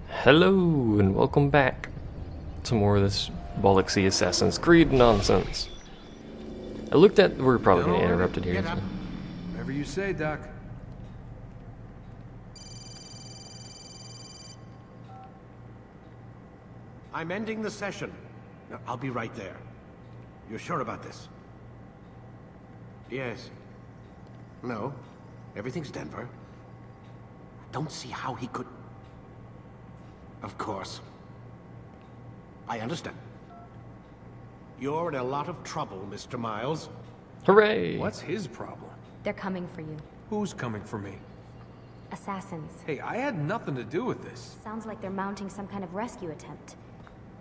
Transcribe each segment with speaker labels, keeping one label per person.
Speaker 1: Hello and welcome back to more of this bollocksy Assassin's Creed nonsense. I looked at... We're probably going to get interrupted here.
Speaker 2: Get up. Whatever you say, Doc.
Speaker 3: I'm ending the session. No, I'll be right there. You're sure about this? Yes. No. Everything's Denver. Don't see how he could... Of course. I understand. You're in a lot of trouble, Mr. Miles.
Speaker 1: Hooray!
Speaker 2: What's his problem?
Speaker 4: They're coming for you.
Speaker 2: Who's coming for me?
Speaker 4: Assassins.
Speaker 2: Hey, I had nothing to do with this.
Speaker 4: Sounds like they're mounting some kind of rescue attempt.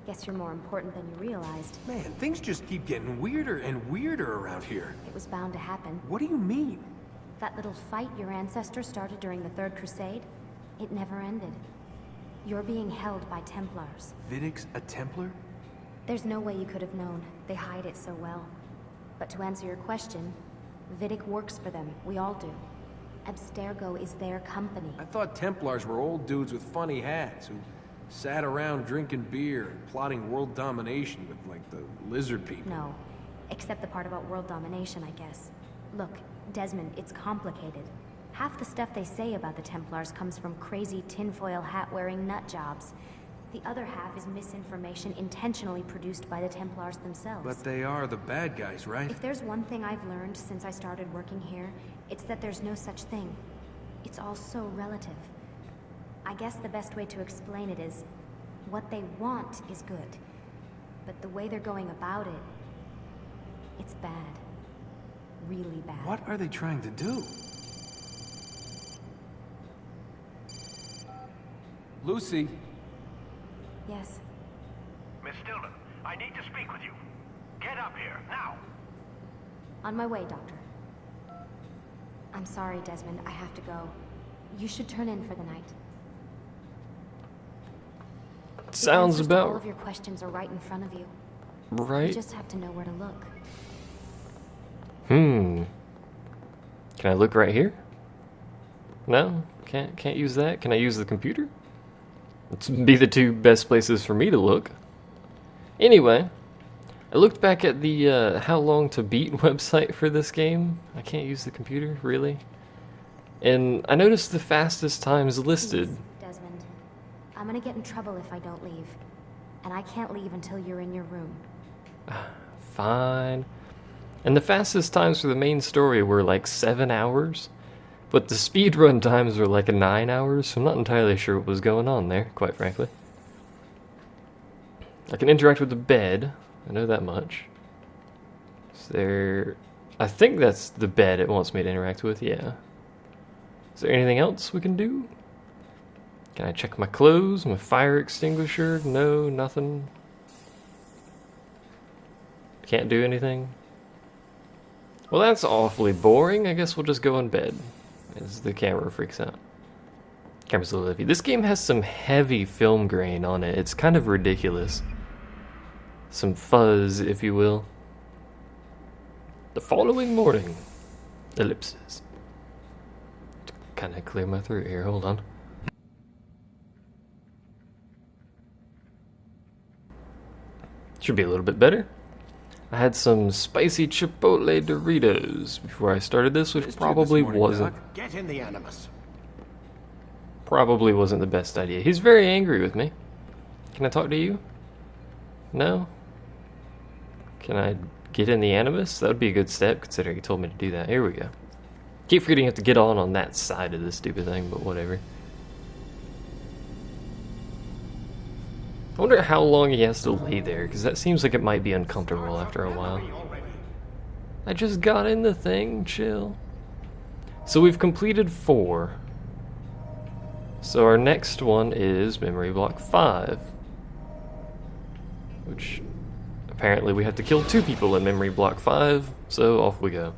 Speaker 4: Guess you're more important than you realized.
Speaker 2: Man, things just keep getting weirder and weirder around here.
Speaker 4: It was bound to happen.
Speaker 2: What do you mean?
Speaker 4: That little fight your ancestors started during the Third Crusade, it never ended. You're being held by Templars.
Speaker 2: Vidic's a Templar?
Speaker 4: There's no way you could have known. They hide it so well. But to answer your question, Vidic works for them. We all do. Abstergo is their company.
Speaker 2: I thought Templars were old dudes with funny hats who sat around drinking beer and plotting world domination with, like, the lizard people.
Speaker 4: No. Except the part about world domination, I guess. Look, Desmond, it's complicated. Half the stuff they say about the Templars comes from crazy tinfoil hat-wearing nut jobs. The other half is misinformation intentionally produced by the Templars themselves.
Speaker 2: But they are the bad guys, right?
Speaker 4: If there's one thing I've learned since I started working here, it's that there's no such thing. It's all so relative. I guess the best way to explain it is, what they want is good. But the way they're going about it, it's bad. Really bad.
Speaker 2: What are they trying to do? Lucy.
Speaker 4: Yes.
Speaker 3: Miss Stillman, I need to speak with you. Get up here, now!
Speaker 4: On my way, Doctor. I'm sorry, Desmond. I have to go. You should turn in for the night.
Speaker 1: Sounds
Speaker 4: The answers to all
Speaker 1: about
Speaker 4: of your questions are right in front of you.
Speaker 1: right.
Speaker 4: You just have to know where to look.
Speaker 1: Can I look right here? No? Can't use that? Can I use the computer? It's be the two best places for me to look. Anyway, I looked back at the How Long to Beat website for this game. I can't use the computer, really. And I noticed the fastest times listed.
Speaker 4: Please, Desmond. I'm gonna get in trouble if I don't leave. And I can't leave until you're in your room.
Speaker 1: Fine. And the fastest times for the main story were like 7 hours. But the speedrun times were like 9 hours, so I'm not entirely sure what was going on there, quite frankly. I can interact with the bed. I know that much. Is there... I think that's the bed it wants me to interact with, yeah. Is there anything else we can do? Can I check my clothes, my fire extinguisher? No, nothing. Can't do anything. Well, that's awfully boring. I guess we'll just go in bed. As the camera freaks out. Camera's a little heavy. This game has some heavy film grain on it. It's kind of ridiculous. Some fuzz, if you will. The following morning. Ellipses. Kind of clear my throat here. Hold on. Should be a little bit better. I had some spicy chipotle Doritos before I started this, which probably wasn't.
Speaker 3: Get in the Animus.
Speaker 1: Probably wasn't the best idea. He's very angry with me. Can I talk to you? No? Can I get in the Animus? That would be a good step, considering he told me to do that. Here we go. Keep forgetting you have to get on that side of this stupid thing, but whatever. I wonder how long he has to lay there, because that seems like it might be uncomfortable after a while. I just got in the thing, chill. So we've completed 4. So our next one is Memory Block 5. Which, apparently we have to kill 2 people in Memory Block 5, so off we go.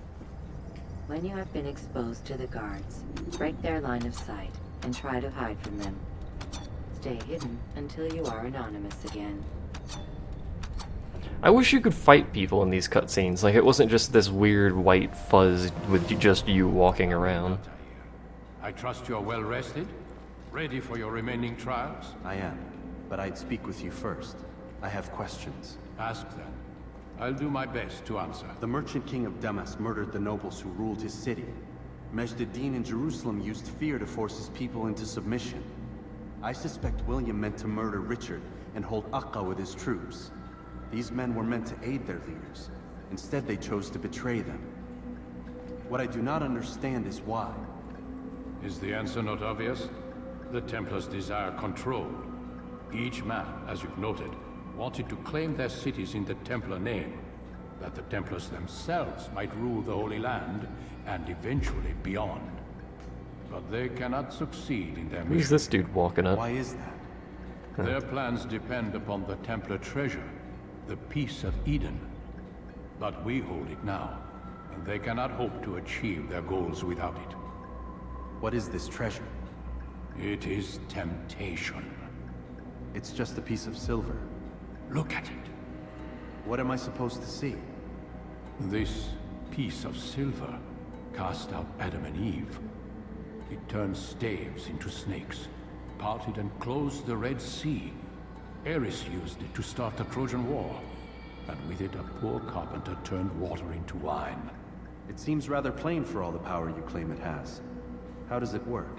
Speaker 5: When you have been exposed to the guards, break their line of sight and try to hide from them. Stay hidden until you are anonymous again.
Speaker 1: I wish you could fight people in these cutscenes, like it wasn't just this weird white fuzz with just you walking around.
Speaker 6: I trust you're well rested? Ready for your remaining trials?
Speaker 7: I am, but I'd speak with you first. I have questions.
Speaker 6: Ask then. I'll do my best to answer.
Speaker 7: The merchant king of Damas murdered the nobles who ruled his city. Majd-ad-Din in Jerusalem used fear to force his people into submission. I suspect William meant to murder Richard and hold Aqqa with his troops. These men were meant to aid their leaders. Instead, they chose to betray them. What I do not understand is why.
Speaker 6: Is the answer not obvious? The Templars desire control. Each man, as you've noted, wanted to claim their cities in the Templar name, that the Templars themselves might rule the Holy Land and eventually beyond. But they cannot succeed in their
Speaker 1: Who's
Speaker 6: mission.
Speaker 1: this dude walking up?
Speaker 7: Why is that?
Speaker 6: Their plans depend upon the Templar treasure, the Peace of Eden. But we hold it now, and they cannot hope to achieve their goals without it.
Speaker 7: What is this treasure?
Speaker 6: It is temptation.
Speaker 7: It's just a piece of silver.
Speaker 6: Look at it.
Speaker 7: What am I supposed to see?
Speaker 6: This piece of silver cast out Adam and Eve. It turned staves into snakes, parted and closed the Red Sea. Ares used it to start the Trojan War, and with it a poor carpenter turned water into wine.
Speaker 7: It seems rather plain for all the power you claim it has. How does it work?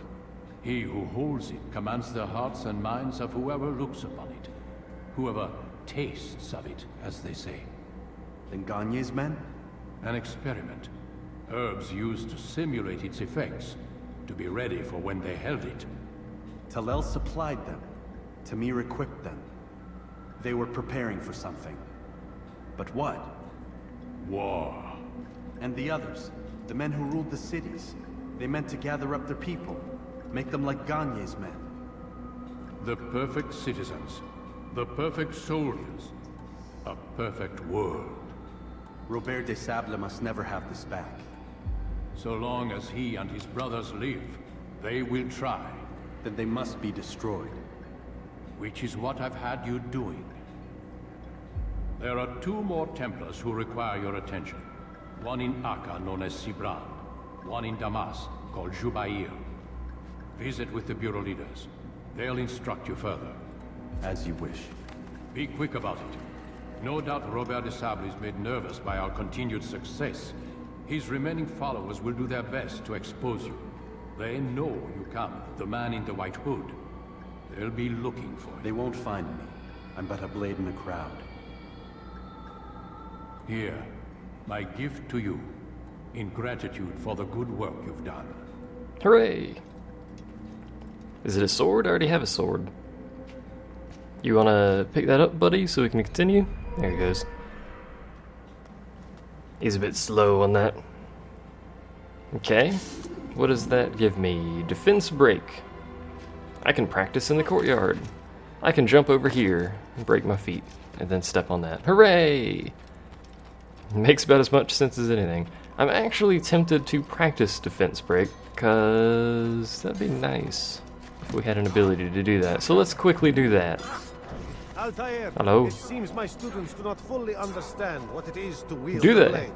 Speaker 6: He who holds it commands the hearts and minds of whoever looks upon it, whoever tastes of it, as they say.
Speaker 7: Then Gagne's men?
Speaker 6: An experiment. Herbs used to simulate its effects, to be ready for when they held it.
Speaker 7: Talel supplied them. Tamir equipped them. They were preparing for something. But what?
Speaker 6: War.
Speaker 7: And the others, the men who ruled the cities, they meant to gather up their people, make them like Gagne's men.
Speaker 6: The perfect citizens, the perfect soldiers, a perfect world.
Speaker 7: Robert de Sable must never have this back.
Speaker 6: So long as he and his brothers live, they will try.
Speaker 7: Then they must be destroyed.
Speaker 6: Which is what I've had you doing. There are 2 more Templars who require your attention. One in Aqqa, known as Sibran. One in Damas, called Jubair. Visit with the Bureau leaders. They'll instruct you further.
Speaker 7: As you wish.
Speaker 6: Be quick about it. No doubt Robert de Sable is made nervous by our continued success. His remaining followers will do their best to expose you. They know you come, the man in the white hood. They'll be looking for you.
Speaker 7: They won't find me. I'm but a blade in a crowd.
Speaker 6: Here, my gift to you, in gratitude for the good work you've done.
Speaker 1: Hooray! Is it a sword? I already have a sword. You wanna pick that up, buddy, so we can continue? There he goes. He's a bit slow on that. Okay. What does that give me? Defense break. I can practice in the courtyard. I can jump over here and break my feet and then step on that. Hooray! Makes about as much sense as anything. I'm actually tempted to practice defense break because that'd be nice if we had an ability to do that. So let's quickly do that.
Speaker 8: Altair,
Speaker 1: Hello.
Speaker 8: it seems my students do not fully understand what it is to wield
Speaker 1: Do
Speaker 8: the
Speaker 1: they?
Speaker 8: blade.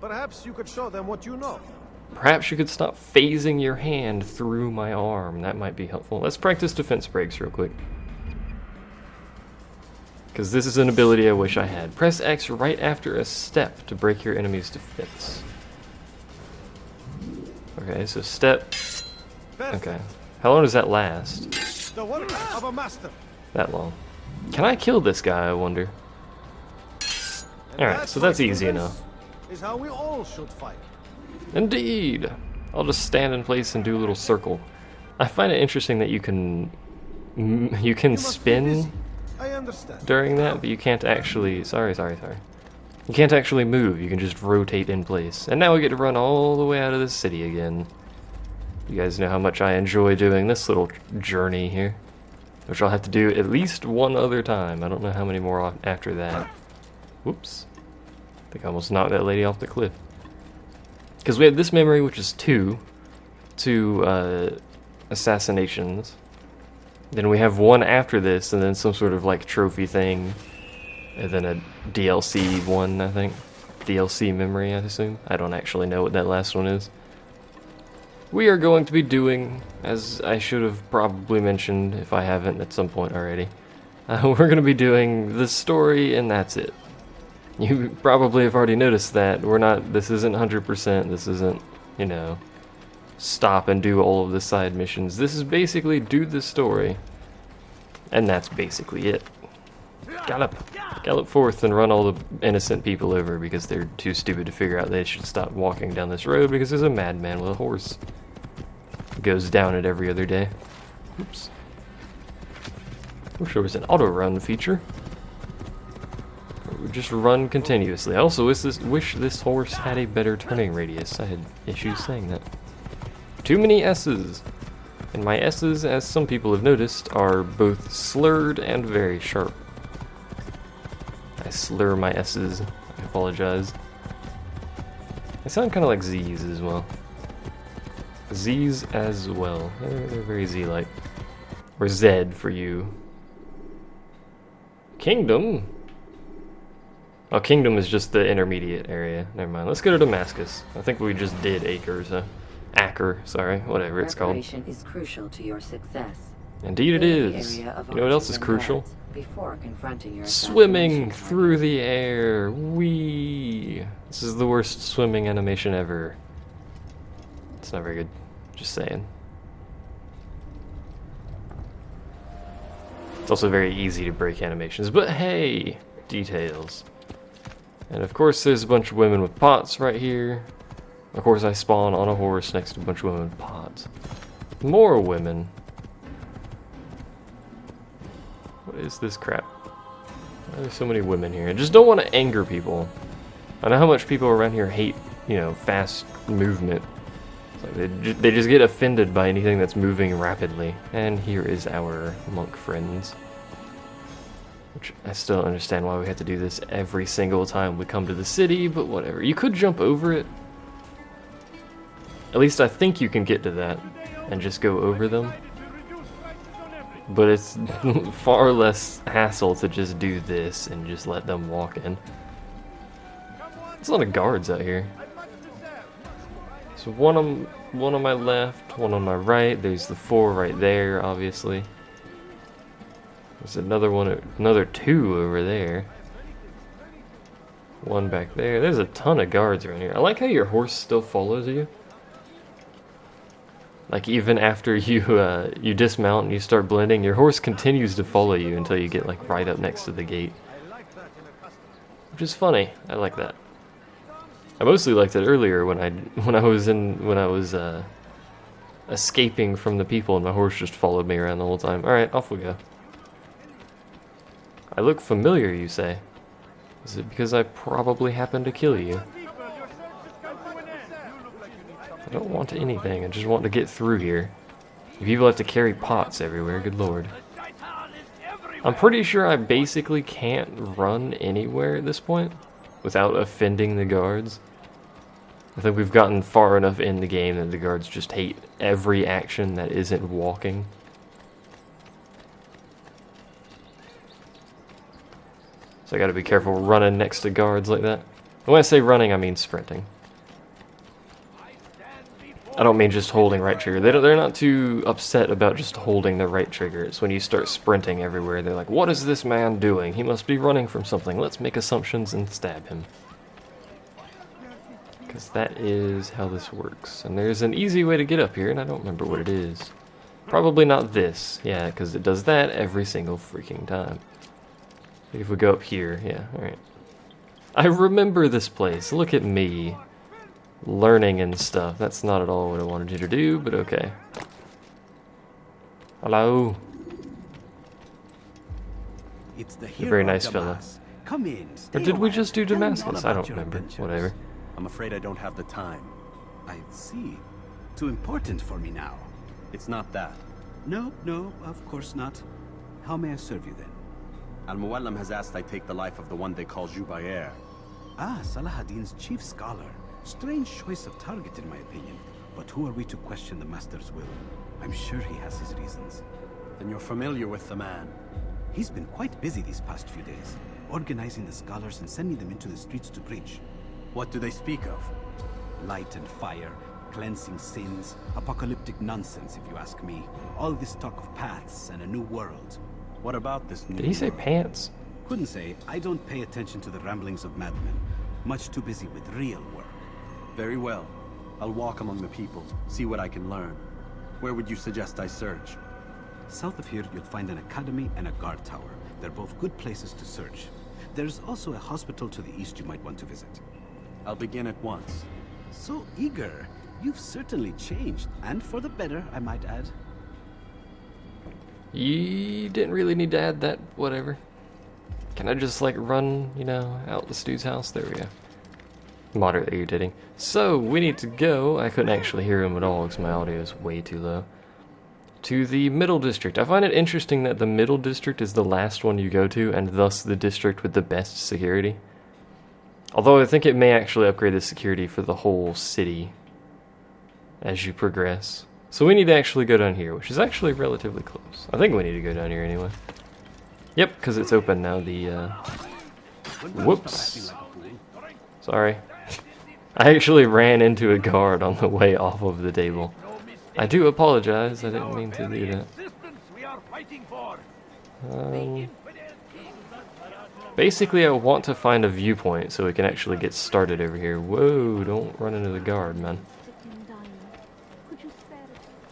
Speaker 8: Perhaps you could show them what you know.
Speaker 1: Perhaps you could stop phasing your hand through my arm. That might be helpful. Let's practice defense breaks real quick. Because this is an ability I wish I had. Press X right after a step to break your enemy's defense. Okay, so step.
Speaker 8: Perfect.
Speaker 1: Okay. How long does that last?
Speaker 8: The work of a master.
Speaker 1: That long. Can I kill this guy, I wonder?
Speaker 8: And
Speaker 1: Alright,
Speaker 8: that,
Speaker 1: so
Speaker 8: my
Speaker 1: that's easy
Speaker 8: students,
Speaker 1: enough.
Speaker 8: Is how we all should fight.
Speaker 1: Indeed! I'll just stand in place and do a little circle. I find it interesting that you can
Speaker 8: You must be busy.
Speaker 1: spin
Speaker 8: I understand.
Speaker 1: during that, but you can't actually... Sorry. You can't actually move, you can just rotate in place. And now we get to run all the way out of the city again. You guys know how much I enjoy doing this little journey here. Which I'll have to do at least one other time. I don't know how many more after that. Whoops. I think I almost knocked that lady off the cliff. Because we have this memory, which is two assassinations. Then we have one after this, and then some sort of like trophy thing. And then a DLC one, I think. DLC memory, I assume. I don't actually know what that last one is. we are going to be doing, as I should have probably mentioned if I haven't at some point already, we're going to be doing the story and that's it. You probably have already noticed that this isn't 100%, this isn't, you know, stop and do all of the side missions. This is basically do the story, and that's basically it. Gallop forth and run all the innocent people over because they're too stupid to figure out they should stop walking down this road because there's a madman with a horse. Goes down it every other day. Oops. Wish there was an auto run feature. It would just run continuously. I also wish this horse had a better turning radius. I had issues saying that. Too many S's. And my S's, as some people have noticed, are both slurred and very sharp. I slur my S's. I apologize. They sound kind of like Z's as well. Z's as well. They're very Z-like. Or Z for you. Kingdom? Oh, Kingdom is just the intermediate area. Never mind. Let's go to Damascus. I think we just did Acre, sorry. Whatever it's called.
Speaker 5: Preparation is crucial to your success.
Speaker 1: Indeed it
Speaker 5: Clear the
Speaker 1: is. You
Speaker 5: area of
Speaker 1: know what else is
Speaker 5: archers and
Speaker 1: crucial?
Speaker 5: guards before confronting your
Speaker 1: Swimming
Speaker 5: assassination
Speaker 1: through
Speaker 5: target.
Speaker 1: the air. Whee! This is the worst swimming animation ever. It's not very good. Just saying. It's also very easy to break animations, but hey! Details. And of course there's a bunch of women with pots right here. Of course I spawn on a horse next to a bunch of women with pots. More women. What is this crap? Why are there so many women here? I just don't want to anger people. I know how much people around here hate, you know, fast movement. It's like they just get offended by anything that's moving rapidly. And here is our monk friends. Which I still don't understand why we have to do this every single time we come to the city, but whatever. You could jump over it. At least I think you can get to that and just go over them. But it's far less hassle to just do this and just let them walk in. There's a lot of guards out here. So one on my left, one on my right. There's the 4 right there, obviously. There's another 2 over there. 1 back there. There's a ton of guards around here. I like how your horse still follows you. Like even after you dismount and you start blending, your horse continues to follow you until you get like right up next to the gate. Which is funny. I like that. I mostly liked it earlier when I was escaping from the people and my horse just followed me around the whole time. Alright, off we go. I look familiar, you say? Is it because I probably happened to kill you? I don't want anything, I just want to get through here. You people have to carry pots everywhere, good lord. I'm pretty sure I basically can't run anywhere at this point without offending the guards. I think we've gotten far enough in the game that the guards just hate every action that isn't walking. So I gotta be careful running next to guards like that. And when I say running, I mean sprinting. I don't mean just holding right trigger. They're not too upset about just holding the right trigger. It's when you start sprinting everywhere. They're like, what is this man doing? He must be running from something. Let's make assumptions and stab him. Because that is how this works. And there's an easy way to get up here, and I don't remember what it is. Probably not this. Yeah, because it does that every single freaking time. If we go up here, yeah, alright. I remember this place. Look at me. Learning and stuff. That's not at all what I wanted you to do, but okay. Hello.
Speaker 3: It's the
Speaker 1: You're a very nice fella.
Speaker 3: Come in.
Speaker 1: Or did we just do Damascus? I don't remember. Whatever.
Speaker 7: I'm afraid I don't have the time.
Speaker 3: I see. Too important for me now.
Speaker 7: It's not that.
Speaker 3: No, of course not. How may I serve you then?
Speaker 7: Al-Muallim has asked I take the life of the one they call Jubair.
Speaker 3: Ah, Salahadin's chief scholar. Strange choice of target in my opinion. But who are we to question the Master's will? I'm sure he has his reasons.
Speaker 7: Then you're familiar with the man.
Speaker 3: He's been quite busy these past few days, organizing the scholars and sending them into the streets to preach.
Speaker 7: What do they speak of?
Speaker 3: Light and fire,
Speaker 9: cleansing sins, apocalyptic nonsense if you ask me. All this talk of paths and a new world. What about this new
Speaker 1: Did he say
Speaker 9: world?
Speaker 1: pants?
Speaker 9: Couldn't say. I don't pay attention to the ramblings of madmen. Much too busy with real work.
Speaker 7: Very well. I'll walk among the people, see what I can learn. Where would you suggest I search?
Speaker 9: South of here, you'll find an academy and a guard tower. They're both good places to search. There's also a hospital to the east you might want to visit.
Speaker 7: I'll begin at once.
Speaker 9: So eager. You've certainly changed, and for the better, I might add.
Speaker 1: You didn't really need to add that, whatever. Can I just, like, run, you know, out this dude's house? There we go. Moderately irritating. So, we need to go. I couldn't actually hear him at all because my audio is way too low. To the middle district. I find it interesting that the middle district is the last one you go to, and thus the district with the best security. Although I think it may actually upgrade the security for the whole city as you progress. So we need to actually go down here, which is actually relatively close. I think we need to go down here anyway. Yep, because it's open now. Whoops. Sorry. I actually ran into a guard on the way off of the table. I do apologize. I didn't mean to do that. Basically, I want to find a viewpoint so we can actually get started over here. Whoa, don't run into the guard, man.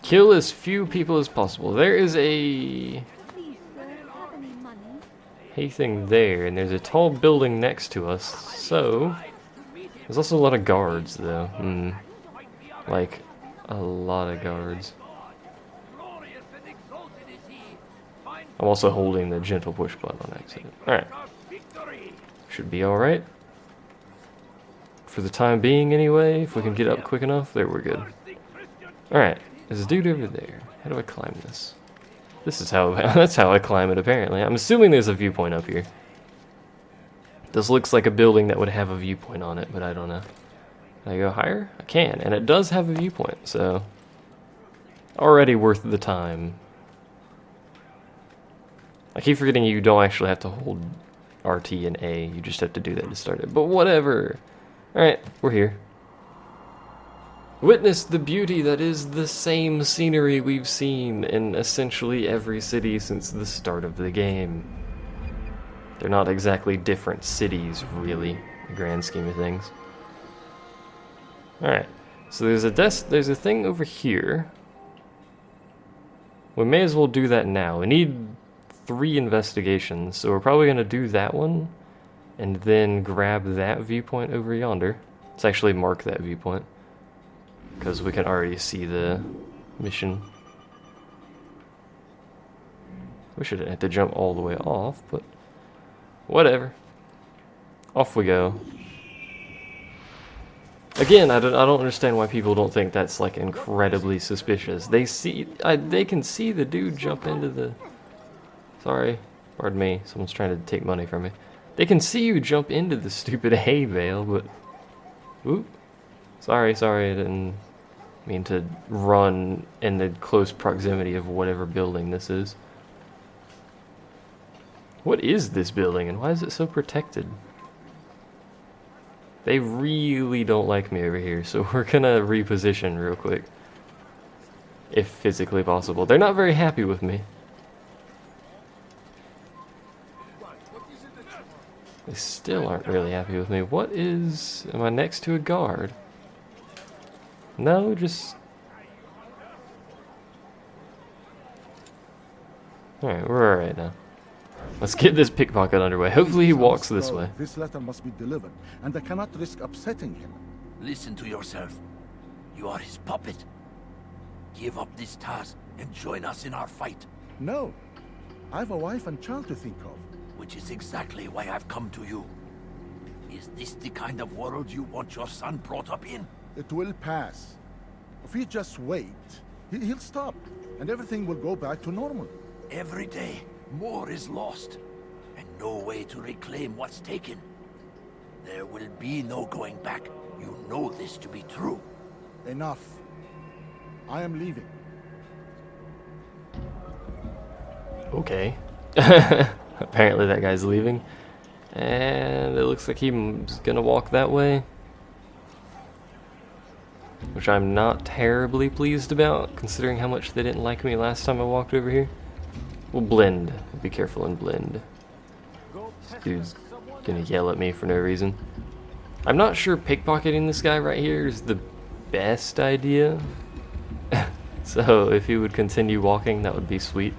Speaker 1: Kill as few people as possible. There is a thing there, and there's a tall building next to us, so... There's also a lot of guards, though. Like, a lot of guards. I'm also holding the gentle push button on accident. Alright. Should be alright. For the time being, anyway. If we can get up quick enough, there we're good. Alright. There's a dude over there. How do I climb this? This is how... that's how I climb it, apparently. I'm assuming there's a viewpoint up here. This looks like a building that would have a viewpoint on it, but I don't know. Can I go higher? I can, and it does have a viewpoint, so... Already worth the time. I keep forgetting you don't actually have to hold RT and A, you just have to do that to start it. But whatever! Alright, we're here. Witness the beauty that is the same scenery we've seen in essentially every city since the start of the game. They're not exactly different cities, really, in the grand scheme of things. Alright, so there's a thing over here. We may as well do that now. We need 3 investigations, so we're probably going to do that one, and then grab that viewpoint over yonder. Let's actually mark that viewpoint, because we can already see the mission. Wish I didn't have to jump all the way off, but whatever. Off we go. Again, I don't understand why people don't think that's like incredibly suspicious. They can see the dude jump into the... Sorry, pardon me. Someone's trying to take money from me. They can see you jump into the stupid hay bale, but... Oop. Sorry, I didn't mean to run in the close proximity of whatever building this is. What is this building, and why is it so protected? They really don't like me over here, so we're gonna reposition real quick. If physically possible. They're not very happy with me. They still aren't really happy with me. What is... Am I next to a guard? No, just... Alright, we're alright now. Let's get this pickpocket underway. Hopefully he walks this way.
Speaker 8: This letter must be delivered, and I cannot risk upsetting him.
Speaker 10: Listen to yourself. You are his puppet. Give up this task and join us in our fight.
Speaker 8: No. I have a wife and child to think of.
Speaker 10: Which is exactly why I've come to you. Is this the kind of world you want your son brought up in?
Speaker 8: It will pass. If we just wait, he'll stop, and everything will go back to normal.
Speaker 10: Every day, more is lost, and no way to reclaim what's taken. There will be no going back. You know this to be true.
Speaker 8: Enough. I am leaving.
Speaker 1: Okay. Apparently that guy's leaving. And it looks like he's gonna walk that way. Which which I'm not terribly pleased about, considering how much they didn't like me last time I walked over here. We'll blend. Be careful and blend. This dude's gonna yell at me for no reason. I'm not sure pickpocketing this guy right here is the best idea. So if he would continue walking, that would be sweet.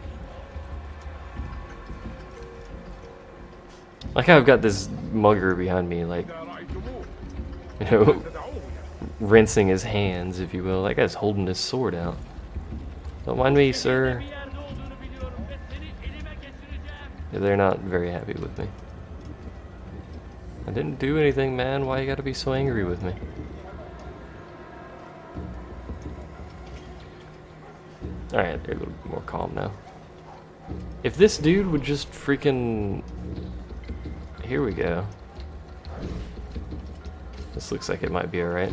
Speaker 1: Like how I've got this mugger behind me, like, you know, rinsing his hands, if you will. That guy's holding his sword out. Don't mind me, sir. Yeah, they're not very happy with me. I didn't do anything, man. Why you gotta be so angry with me? Alright, they're a little more calm now. If this dude would just freaking... Here we go. This looks like it might be alright.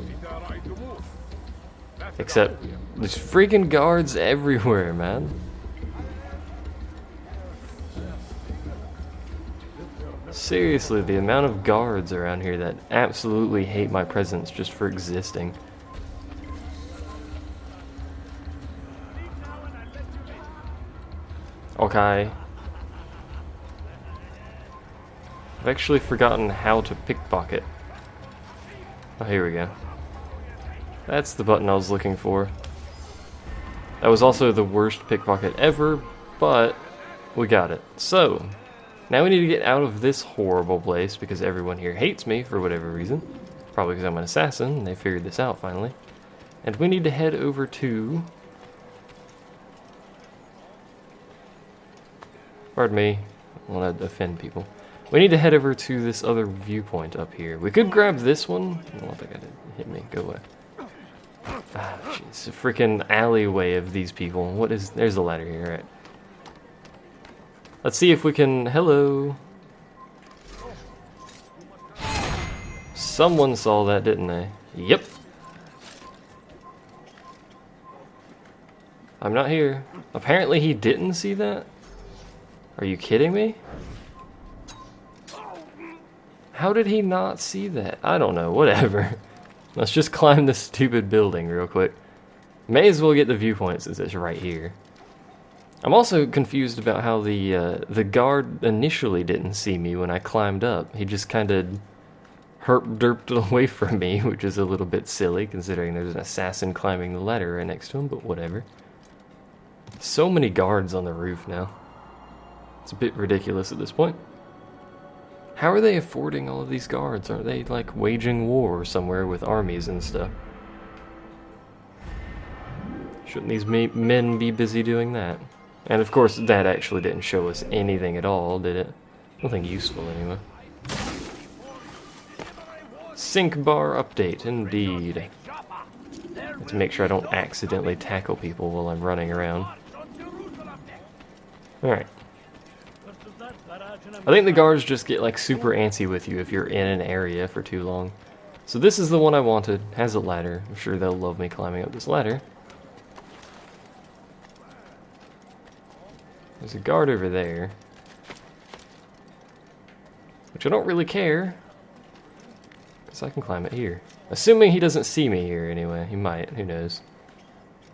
Speaker 1: Except, there's freaking guards everywhere, man. Seriously, the amount of guards around here that absolutely hate my presence just for existing. Okay. I've actually forgotten how to pickpocket. Oh, here we go. That's the button I was looking for. That was also the worst pickpocket ever, but we got it. So, now we need to get out of this horrible place because everyone here hates me for whatever reason. Probably because I'm an assassin, and they figured this out finally. And we need to head over to... Pardon me, I want to offend people. We need to head over to this other viewpoint up here. We could grab this one. I don't want that guy to hit me. Go away. Ah, jeez. A freaking alleyway of these people. What is... There's a ladder here, right? Let's see if we can... Hello. Someone saw that, didn't they? Yep. I'm not here. Apparently he didn't see that? Are you kidding me? How did he not see that? I don't know, whatever. Let's just climb this stupid building real quick. May as well get the viewpoint since it's right here. I'm also confused about how the guard initially didn't see me when I climbed up. He just kind of herp-derped away from me, which is a little bit silly considering there's an assassin climbing the ladder right next to him, but whatever. So many guards on the roof now. It's a bit ridiculous at this point. How are they affording all of these guards? Aren't they, like, waging war somewhere with armies and stuff? Shouldn't these men be busy doing that? And of course, that actually didn't show us anything at all, did it? Nothing useful, anyway. Sync bar update, indeed. To make sure I don't accidentally tackle people while I'm running around. Alright. I think the guards just get like super antsy with you if you're in an area for too long. So this is the one I wanted. Has a ladder. I'm sure they'll love me climbing up this ladder. There's a guard over there. Which I don't really care. Because I can climb it here. Assuming he doesn't see me here anyway. He might. Who knows.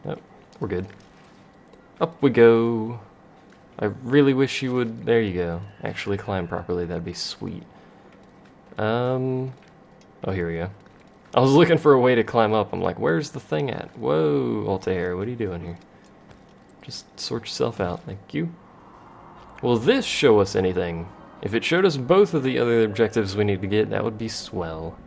Speaker 1: Nope. We're good. Up we go. I really wish you would, there you go, actually climb properly. That'd be sweet. Oh, here we go. I was looking for a way to climb up. I'm like, where's the thing at? Whoa, Altair, what are you doing here? Just sort yourself out, thank you. Will this show us anything? If it showed us both of the other objectives we need to get, that would be swell.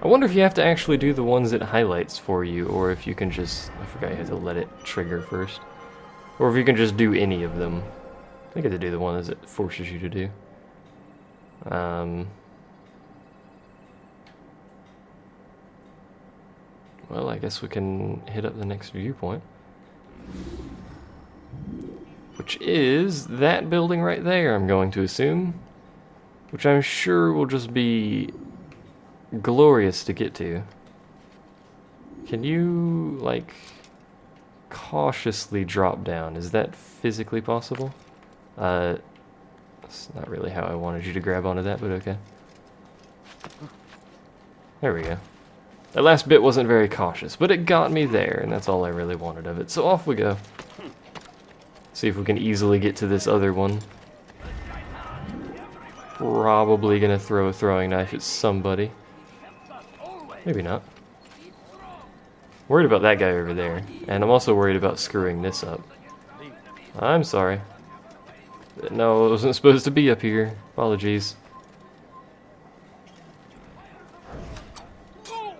Speaker 1: I wonder if you have to actually do the ones it highlights for you, or if you can just... I forgot you had to let it trigger first. Or if you can just do any of them. I think I had to do the ones it forces you to do. Well, I guess we can hit up the next viewpoint. Which is that building right there, I'm going to assume. Which I'm sure will just be... glorious to get to. Can you, like, cautiously drop down? Is that physically possible? That's not really how I wanted you to grab onto that, but okay. There we go. That last bit wasn't very cautious, but it got me there, and that's all I really wanted of it. So off we go. See if we can easily get to this other one. Probably gonna throw a throwing knife at somebody. Maybe not. Worried about that guy over there, and I'm also worried about screwing this up. I'm sorry. No, it wasn't supposed to be up here. Apologies.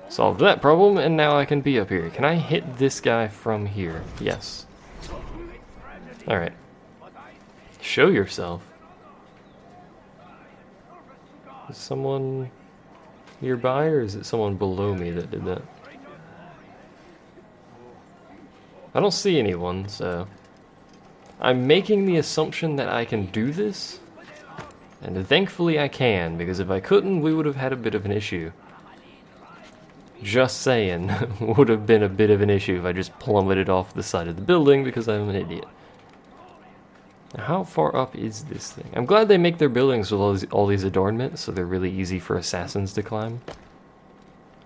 Speaker 1: Solved that problem, and now I can be up here. Can I hit this guy from here? Yes. Alright. Show yourself. Is someone nearby, or is it someone below me that did that? I don't see anyone, so... I'm making the assumption that I can do this, and thankfully I can, because if I couldn't, we would have had a bit of an issue. Just saying, would have been a bit of an issue if I just plummeted off the side of the building because I'm an idiot. Now, how far up is this thing? I'm glad they make their buildings with all these adornments, so they're really easy for assassins to climb.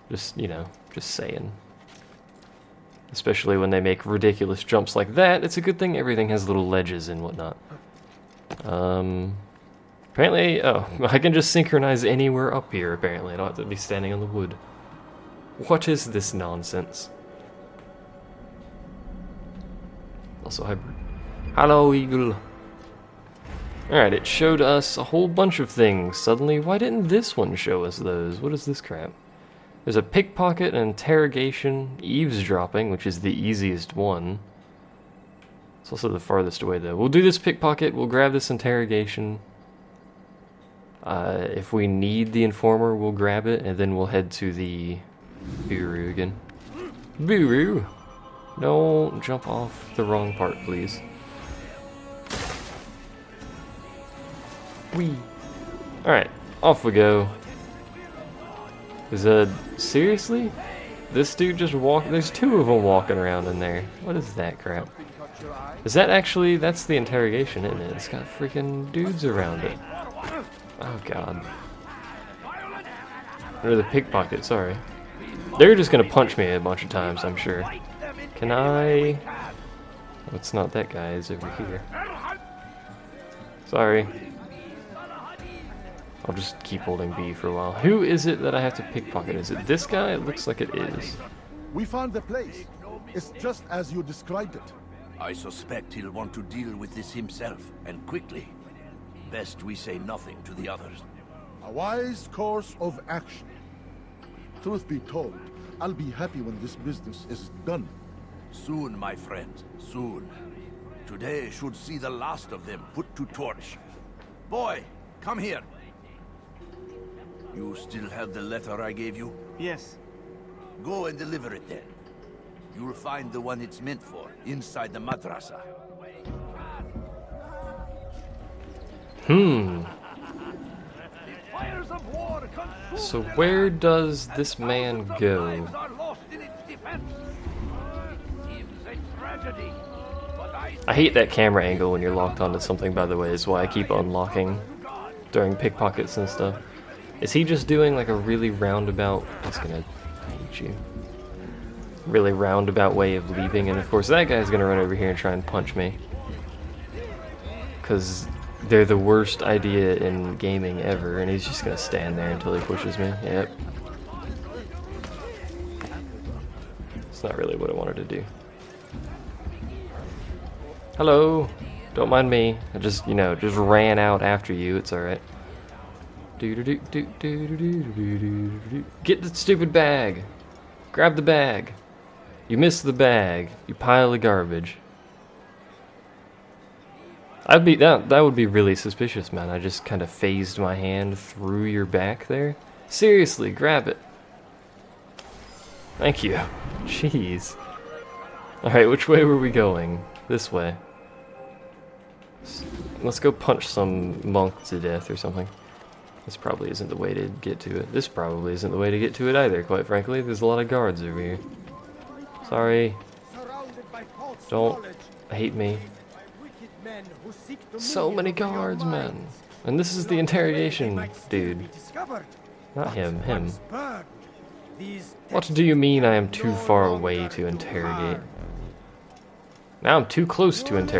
Speaker 1: Just, you know, just saying. Especially when they make ridiculous jumps like that, it's a good thing everything has little ledges and whatnot. Apparently, oh, I can just synchronize anywhere up here, apparently. I don't have to be standing on the wood. What is this nonsense? Also hybrid. Hello, Eagle. Alright, it showed us a whole bunch of things suddenly. Why didn't this one show us those? What is this crap? There's a pickpocket, an interrogation, eavesdropping, which is the easiest one. It's also the farthest away, though. We'll do this pickpocket, we'll grab this interrogation. If we need the informer, we'll grab it, and then we'll head to the Bureau again. Bureau! Don't jump off the wrong part, please. Whee! Alright, off we go. Seriously? This dude just walked. There's two of them walking around in there. What is that crap? Is that actually. That's the interrogation, isn't it? It's got freaking dudes around it. Oh god. Or the pickpocket, sorry. They're just gonna punch me a bunch of times, I'm sure. Can I. Oh, it's not that guy, it's over here. Sorry. I'll just keep holding B for a while. Who is it that I have to pickpocket? Is it this guy? It looks like it is.
Speaker 8: We found the place. It's just as you described it.
Speaker 10: I suspect he'll want to deal with this himself, and quickly. Best we say nothing to the others.
Speaker 8: A wise course of action. Truth be told, I'll be happy when this business is done.
Speaker 10: Soon, my friend, soon. Today should see the last of them put to torch. Boy, come here. You still have the letter I gave you?
Speaker 9: Yes.
Speaker 10: Go and deliver it then. You'll find the one it's meant for, inside the madrasa.
Speaker 1: So where does this man go? I hate that camera angle when you're locked onto something, by the way, is why I keep unlocking during pickpockets and stuff. Is he just doing like a really roundabout... He's gonna hate you. Really roundabout way of leaving, and of course that guy's gonna run over here and try and punch me. Because they're the worst idea in gaming ever, and he's just gonna stand there until he pushes me. Yep. It's not really what I wanted to do. Hello! Don't mind me. I just, you know, just ran out after you. It's alright. Get the stupid bag! Grab the bag! You missed the bag, you pile of garbage. That would be really suspicious, man. I just kind of phased my hand through your back there. Seriously, grab it. Thank you. Jeez. Alright, which way were we going? This way. Let's go punch some monk to death or something. This probably isn't the way to get to it. This probably isn't the way to get to it either, quite frankly. There's a lot of guards over here. Sorry. Don't hate me. So many guards, man. And this is the interrogation dude. Not him, him. What do you mean I am too far away to interrogate? Now I'm too close to interrogate.